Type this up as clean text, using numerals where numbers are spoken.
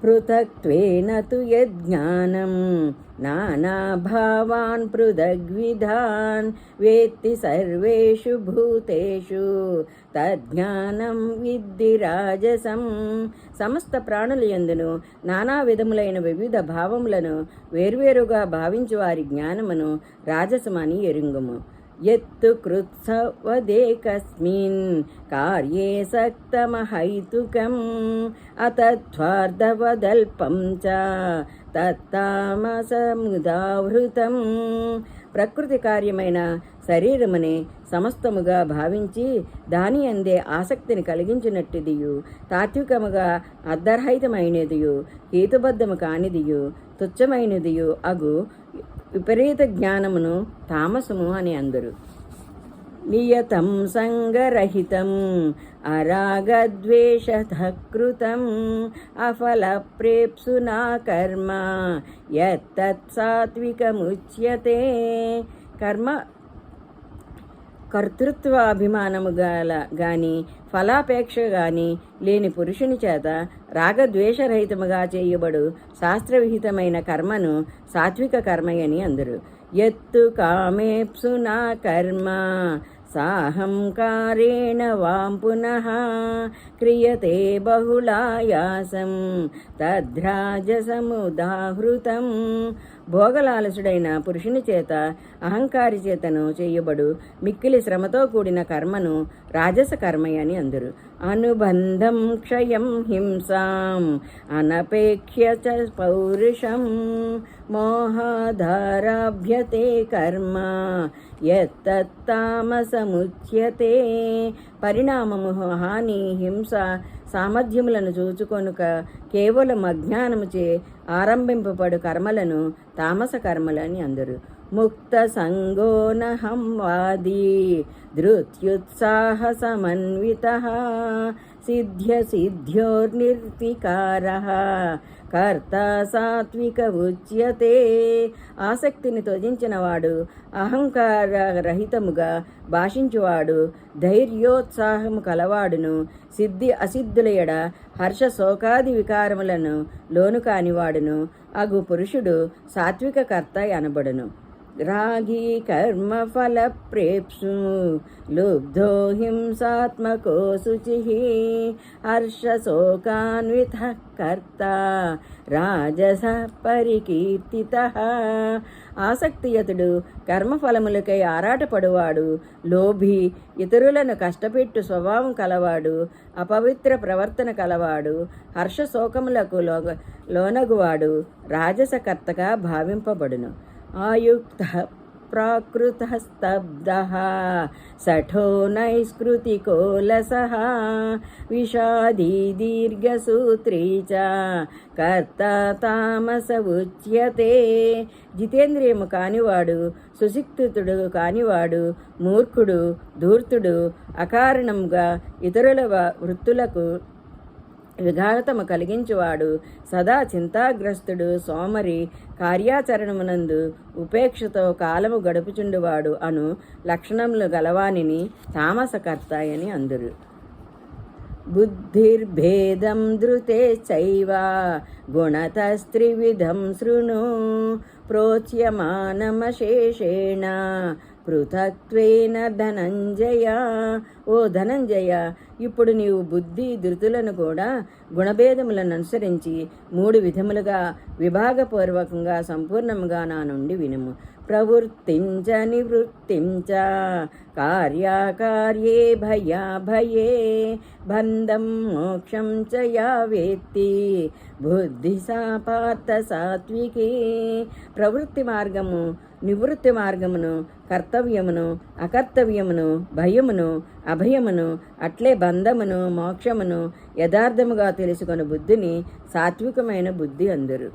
పృథక్త్వేన తు యజ్ఞానం నానాభావాన్ పృథగ్విధాన్ వేత్తి సర్వేషు భూతేషు తజ్ఞానం విద్ధి రాజసం. సమస్త ప్రాణుల యందును నానా విధములైన వివిధ భావములను వేర్వేరుగా భావించు వారి జ్ఞానమును రాజసమని ఎరుంగుము. యత్తు కృత్సవదేకస్మిన్ కార్యే సక్తమహైతుకం అతత్వార్థవదల్పం చ తత్తామసముదావృతం. ప్రకృతి కార్యమైన శరీరమునే సమస్తముగా భావించి దాని అందే ఆసక్తిని కలిగించినట్టిదియు తాత్వికముగా అర్ధరహితమైనదియు హేతుబద్ధము కానిదియు తుచ్చమైనదియు అగు విపరీత జ్ఞానమును తామసము అని అందరు. నియతం సంగరహితం అరాగద్వేషధకృతం అఫలప్రేప్సునా కర్మ యత్తత్ సాత్వికముచ్యతే. కర్మ కర్తృత్వాభిమానము గాని ఫలాపేక్ష గాని లేని పురుషుని చేత రాగద్వేషరహితముగా చేయబడు శాస్త్రవిహితమైన కర్మను సాత్విక కర్మయని అందరు. యత్తు కామేప్సునా కర్మ సాహంకారేణ వాం పునః క్రియతే బహుళాయాసం తద్రాజసముదాహృతం. భోగలాలసుడైన పురుషుని చేత అహంకారి చేతను చేయబడు మిక్కిలి శ్రమతో కూడిన కర్మను రాజస కర్మయని అందరు. అనుబంధం క్షయం హింసాం అనపేక్ష్య చ పౌరుషం మోహాధారాభ్యతే కర్మ యత్తత్తామసముచ్యతే. పరిణామము, హాని, హింస సామర్థ్యములను చూచుకొనుక కేవలం అజ్ఞానముచే ఆరంభింపబడు కర్మలను తామస కర్మలని అందరు. ముక్త సంగోనహం వాదీ ధృత్యుత్సాహ సమన్వితః సిద్ధ్య సిద్ధ్యోర్నిర్వికారః కర్త సాత్విక ఉచ్యతే. ఆసక్తిని త్యజించినవాడు, అహంకార రహితముగా భాషించువాడు, ధైర్యోత్సాహము కలవాడును, సిద్ధి అసిద్ధుల ఎడ హర్ష శోకాది వికారములను లోను కానివాడును అగు పురుషుడు సాత్విక కర్త అనబడును. రాగి కర్మ ఫల ప్రేప్సు లుబ్ధో హింసాత్మకో శుచిః హర్ష శోకాన్విత కర్త రాజస పరికీర్తితః. ఆసక్తియతుడు, కర్మఫలములకై ఆరాటపడువాడు, లోభి, ఇతరులను కష్టపెట్టు స్వభావం కలవాడు, అపవిత్ర ప్రవర్తన కలవాడు, హర్షశోకములకు లోనగువాడు రాజసకర్తగా భావింపబడును. ఆయుక్త ప్రాకృతః స్తబ్దః సఠో నైష్కృతికో లసః విషాదీ దీర్ఘసూత్రీ చ కర్త తామస ఉచ్యతే. జితేంద్రియము కానివాడు, సుశిక్షితుడు కానివాడు, మూర్ఖుడు, ధూర్తుడు, అకారణంగా ఇతరుల వృత్తులకు విఘాతము కలిగించువాడు, సదా చింతాగ్రస్తుడు, సోమరి, కార్యాచరణమునందు ఉపేక్షతో కాలము గడుపుచుండువాడు అను లక్షణములు గలవానిని తామసకర్తాయని అందురు. బుద్ధిర్భేదం ధృతే చైవ గుణతస్త్రివిధం శృణు ప్రోచ్యమానమశేషేణ పృథక్త్వేన ధనంజయ. ఓ ధనంజయ, ఇప్పుడు నీవు బుద్ధి ధృతులను కూడా గుణభేదములను అనుసరించి 3 విధములుగా విభాగపూర్వకంగా సంపూర్ణముగా నా నుండి వినుము. ప్రవృత్తించ నివృత్తించ కార్యాకార్యే భయాభయే బంధం మోక్షం చ యా వేత్తి బుద్ధి సా పార్థ సాత్వికీ. ప్రవృత్తి మార్గము, నివృత్తి మార్గమును, కర్తవ్యమును, అకర్తవ్యమును, భయమును, అభయమును, అట్లే బంధమును, మోక్షమును యథార్థముగా తెలుసుకొని బుద్ధిని సాత్వికమైన బుద్ధి అందరు.